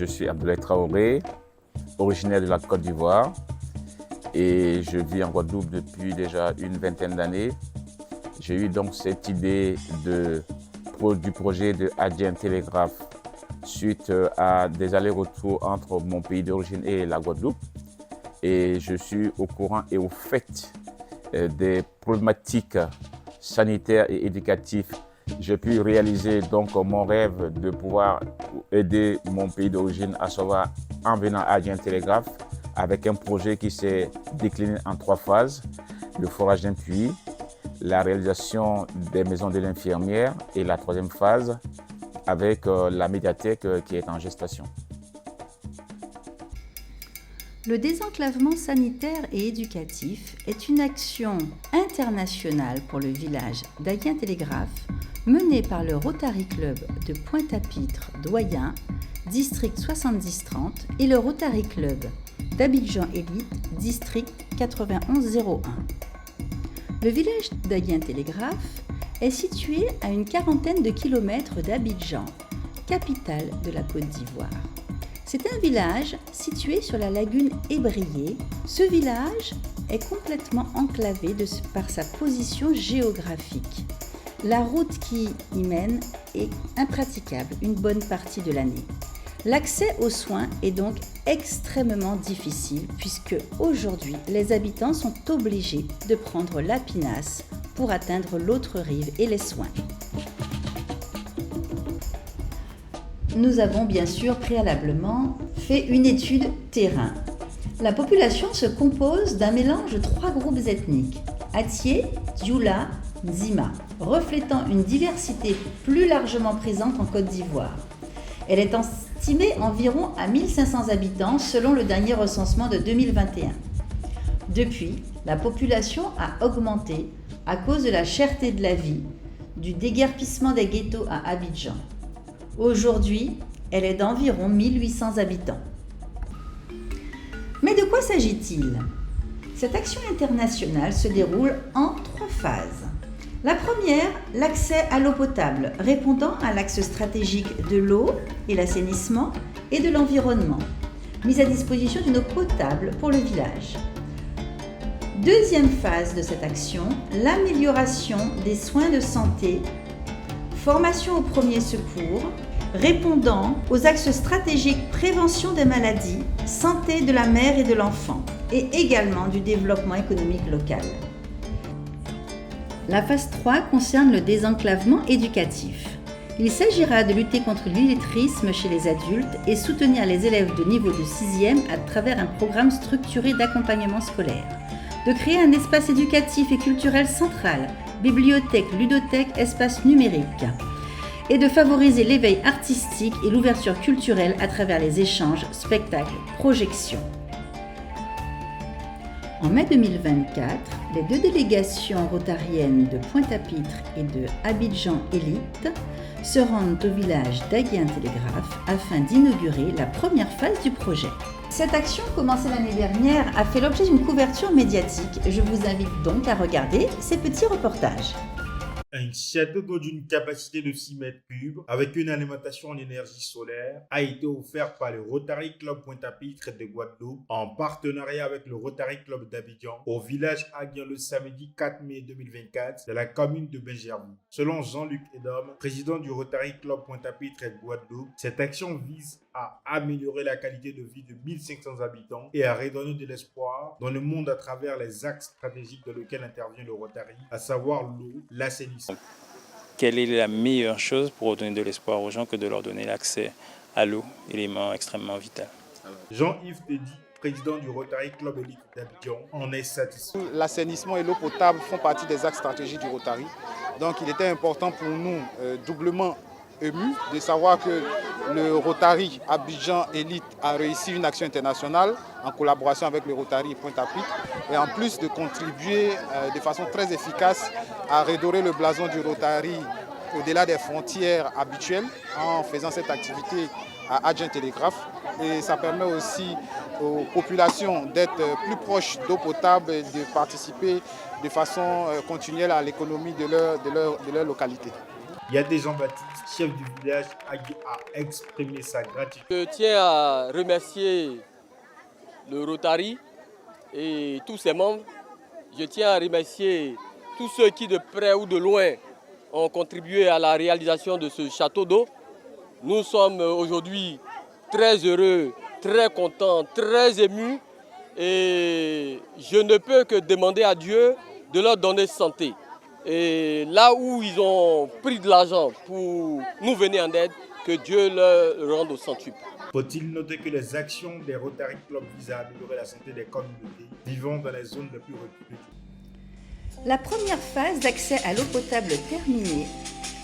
Je suis Abdoulaye Traoré, originaire de la Côte d'Ivoire et je vis en Guadeloupe depuis déjà une vingtaine d'années. J'ai eu donc cette idée du projet de Adyen Télégraphe suite à des allers-retours entre mon pays d'origine et la Guadeloupe. Et je suis au courant et au fait des problématiques sanitaires et éducatives. J'ai pu réaliser donc mon rêve de pouvoir aider mon pays d'origine, à savoir en venant à Adyen Télégraphe, avec un projet qui s'est décliné en 3 phases: le forage d'un puits, la réalisation des maisons de l'infirmière et la 3e phase avec la médiathèque qui est en gestation. Le désenclavement sanitaire et éducatif est une action internationale pour le village d'Adyen Télégraphe menée par le Rotary Club de Pointe-à-Pitre Doyen, district 70-30, et le Rotary Club d'Abidjan Élite, district 9101. Le village d'Adyen Télégraphe est situé à une quarantaine de kilomètres d'Abidjan, capitale de la Côte d'Ivoire. C'est un village situé sur la lagune Ébrié. Ce village est complètement enclavé par sa position géographique. La route qui y mène est impraticable une bonne partie de l'année. L'accès aux soins est donc extrêmement difficile puisque aujourd'hui les habitants sont obligés de prendre la pinasse pour atteindre l'autre rive et les soins. Nous avons bien sûr préalablement fait une étude terrain. La population se compose d'un mélange de 3 groupes ethniques: Attié, Dioula, Nzima, reflétant une diversité plus largement présente en Côte d'Ivoire. Elle est estimée environ à 1500 habitants selon le dernier recensement de 2021. Depuis, la population a augmenté à cause de la cherté de la vie, du déguerpissement des ghettos à Abidjan. Aujourd'hui, elle est d'environ 1800 habitants. Mais de quoi s'agit-il ? Cette action internationale se déroule en 3 phases. La première, l'accès à l'eau potable, répondant à l'axe stratégique de l'eau et l'assainissement et de l'environnement, mise à disposition d'une eau potable pour le village. Deuxième phase de cette action, l'amélioration des soins de santé, formation aux premiers secours, répondant aux axes stratégiques prévention des maladies, santé de la mère et de l'enfant, et également du développement économique local. La phase 3 concerne le désenclavement éducatif. Il s'agira de lutter contre l'illettrisme chez les adultes et soutenir les élèves de niveau de 6e à travers un programme structuré d'accompagnement scolaire, de créer un espace éducatif et culturel central, bibliothèque, ludothèque, espace numérique, et de favoriser l'éveil artistique et l'ouverture culturelle à travers les échanges, spectacles, projections. En mai 2024, les 2 délégations rotariennes de Pointe-à-Pitre et de Abidjan Élite se rendent au village d'Adyen Télégraphe afin d'inaugurer la première phase du projet. Cette action, commencée l'année dernière, a fait l'objet d'une couverture médiatique. Je vous invite donc à regarder ces petits reportages. Un château d'eau d'une capacité de 6 mètres cubes avec une alimentation en énergie solaire a été offert par le Rotary Club Pointe-à-Pitre de Guadeloupe en partenariat avec le Rotary Club d'Abidjan au village Adyen le samedi 4 mai 2024 de la commune de Benjerville. Selon Jean-Luc Edom, président du Rotary Club Pointe-à-Pitre de Guadeloupe, cette action vise à améliorer la qualité de vie de 1500 habitants et à redonner de l'espoir dans le monde à travers les axes stratégiques dans lesquels intervient le Rotary, à savoir l'eau, l'assainissement. Quelle est la meilleure chose pour donner de l'espoir aux gens que de leur donner l'accès à l'eau, élément extrêmement vital. Jean-Yves Teddy, président du Rotary Club Élite d'Abidjan, en est satisfait. L'assainissement et l'eau potable font partie des axes stratégiques du Rotary. Donc il était important pour nous, doublement ému, de savoir que le Rotary Abidjan Élite a réussi une action internationale en collaboration avec le Rotary Pointe-à-Pitre et en plus de contribuer de façon très efficace à redorer le blason du Rotary au-delà des frontières habituelles en faisant cette activité à Adyen Télégraphe. Et ça permet aussi aux populations d'être plus proches d'eau potable et de participer de façon continuelle à l'économie de leur localité. Yadé Jean-Baptiste, chef du village, a exprimé sa gratitude. Je tiens à remercier le Rotary et tous ses membres. Je tiens à remercier tous ceux qui de près ou de loin ont contribué à la réalisation de ce château d'eau. Nous sommes aujourd'hui très heureux, très contents, très émus et je ne peux que demander à Dieu de leur donner santé. Et là où ils ont pris de l'argent pour nous venir en aide, que Dieu leur rende au centuple. Faut-il noter que les actions des Rotary Club visent à améliorer la santé des communautés vivant dans les zones les plus reculées? La première phase d'accès à l'eau potable terminée,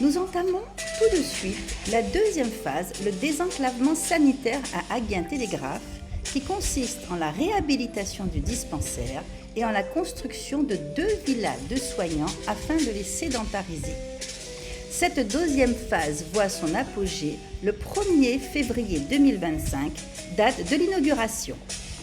nous entamons tout de suite la deuxième phase, le désenclavement sanitaire à Aguien-Télégraphe, qui consiste en la réhabilitation du dispensaire et en la construction de 2 villas de soignants afin de les sédentariser. Cette deuxième phase voit son apogée le 1er février 2025, date de l'inauguration.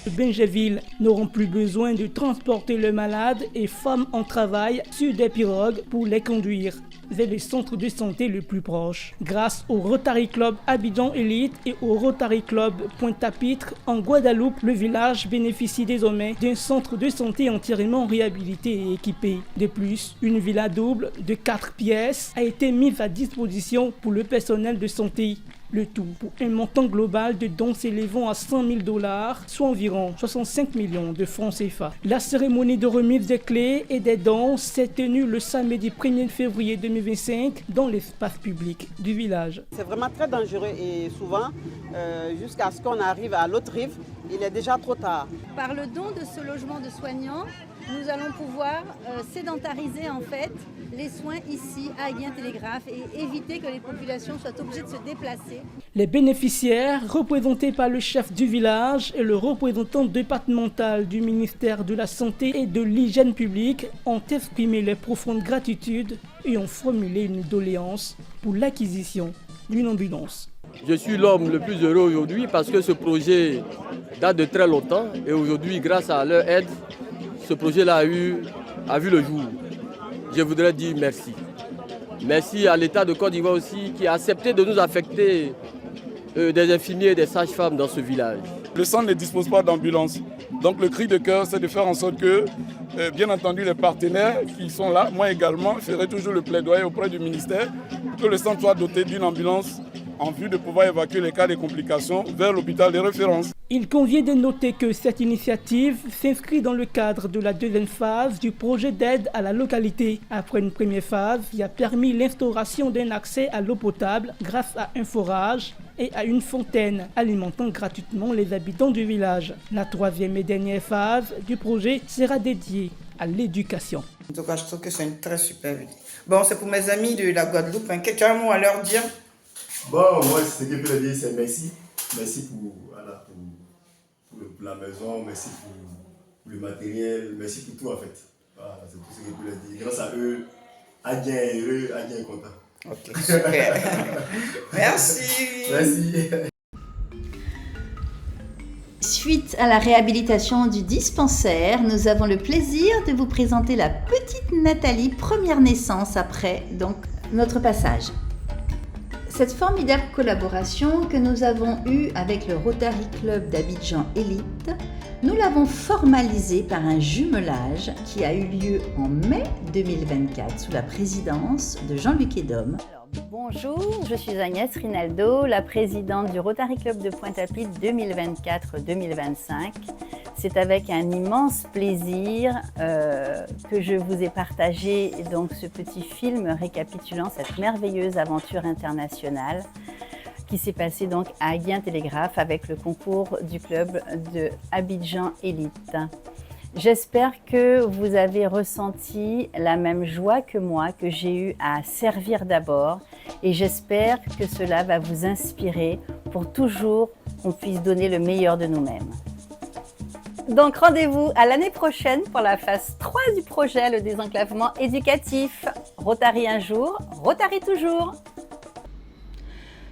Bingéville n'auront plus besoin de transporter leurs malades et femmes en travail sur des pirogues pour les conduire vers les centres de santé le plus proche. Grâce au Rotary Club Abidjan Elite et au Rotary Club Pointe-à-Pitre en Guadeloupe, le village bénéficie désormais d'un centre de santé entièrement réhabilité et équipé. De plus, une villa double de 4 pièces a été mise à disposition pour le personnel de santé. Le tout pour un montant global de dons s'élevant à $100 000, soit environ 65 millions de francs CFA. La cérémonie de remise des clés et des dons s'est tenue le samedi 1er février 2025 dans l'espace public du village. C'est vraiment très dangereux et souvent, jusqu'à ce qu'on arrive à l'autre rive, il est déjà trop tard. Par le don de ce logement de soignants, nous allons pouvoir sédentariser en fait les soins ici à Aguien-Télégraphe et éviter que les populations soient obligées de se déplacer. Les bénéficiaires, représentés par le chef du village et le représentant départemental du ministère de la Santé et de l'Hygiène publique, ont exprimé leur profonde gratitude et ont formulé une doléance pour l'acquisition d'une ambulance. Je suis l'homme le plus heureux aujourd'hui parce que ce projet date de très longtemps et aujourd'hui, grâce à leur aide, ce projet-là a vu le jour. Je voudrais dire merci. Merci à l'État de Côte d'Ivoire aussi qui a accepté de nous affecter des infirmiers et des sages-femmes dans ce village. Le centre ne dispose pas d'ambulance. Donc le cri de cœur, c'est de faire en sorte que, bien entendu, les partenaires qui sont là, moi également, ferai toujours le plaidoyer auprès du ministère que le centre soit doté d'une ambulance en vue de pouvoir évacuer les cas de complications vers l'hôpital de référence. Il convient de noter que cette initiative s'inscrit dans le cadre de la deuxième phase du projet d'aide à la localité. Après une première phase qui a permis l'instauration d'un accès à l'eau potable grâce à un forage et à une fontaine alimentant gratuitement les habitants du village. La troisième et dernière phase du projet sera dédiée à l'éducation. En tout cas, je trouve que c'est une très super idée. Bon, c'est pour mes amis de la Guadeloupe. Tu as un mot à leur dire? Bon, moi, ce que je peux leur dire, c'est merci. Merci pour la maison, merci pour le matériel, merci pour tout en fait. Voilà, c'est tout ce que je peux leur dire. Grâce à eux, Aguien est heureux, Aguien est content. Ok, super. Merci. Merci. Suite à la réhabilitation du dispensaire, nous avons le plaisir de vous présenter la petite Nathalie, première naissance après donc notre passage. Cette formidable collaboration que nous avons eue avec le Rotary Club d'Abidjan Elite, nous l'avons formalisée par un jumelage qui a eu lieu en mai 2024 sous la présidence de Jean-Luc Edom. Bonjour, je suis Agnès Rinaldo, la présidente du Rotary Club de Pointe-à-Pitre 2024-2025. C'est avec un immense plaisir que je vous ai partagé donc, ce petit film récapitulant cette merveilleuse aventure internationale qui s'est passée donc à Aguien-Télégraphe avec le concours du club de Abidjan Elite. J'espère que vous avez ressenti la même joie que moi, que j'ai eu à servir d'abord, et j'espère que cela va vous inspirer pour toujours qu'on puisse donner le meilleur de nous-mêmes. Donc rendez-vous à l'année prochaine pour la phase 3 du projet, le désenclavement éducatif. Rotary un jour, Rotary toujours.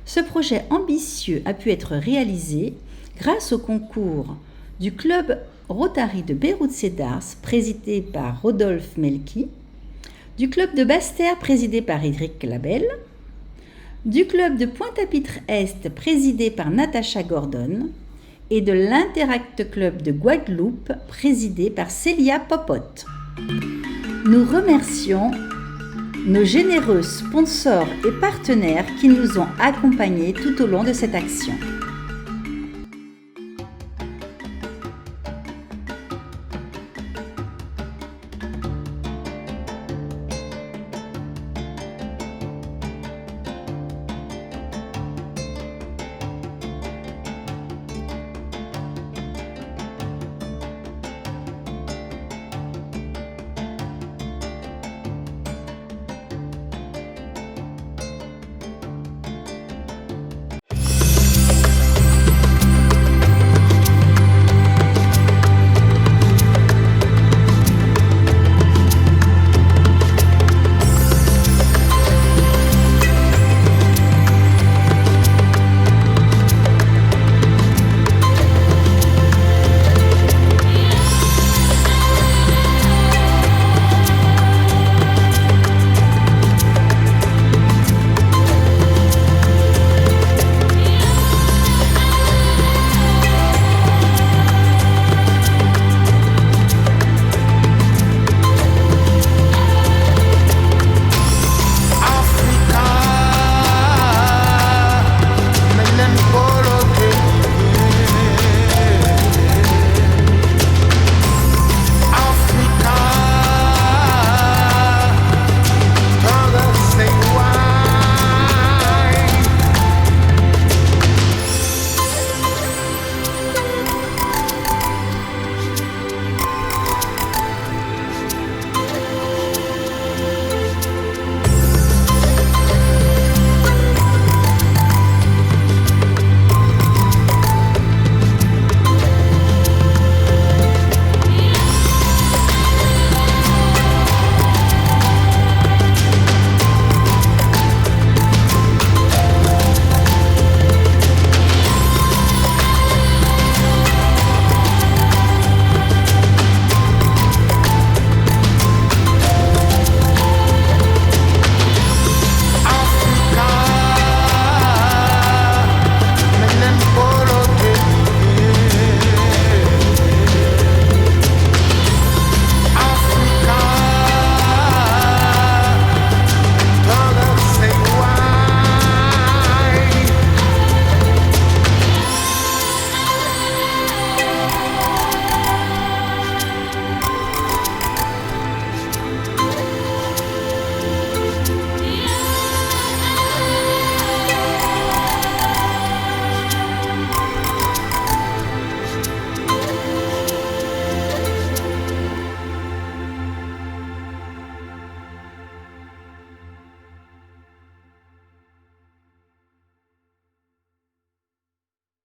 Ce projet ambitieux a pu être réalisé grâce au concours du club Rotary de Beyrouth-Cedars, présidé par Rodolphe Melki, du club de Basse-Terre, présidé par Éric Labelle, du club de Pointe-à-Pitre-Est présidé par Natacha Gordon et de l'Interact Club de Guadeloupe présidé par Célia Popote. Nous remercions nos généreux sponsors et partenaires qui nous ont accompagnés tout au long de cette action.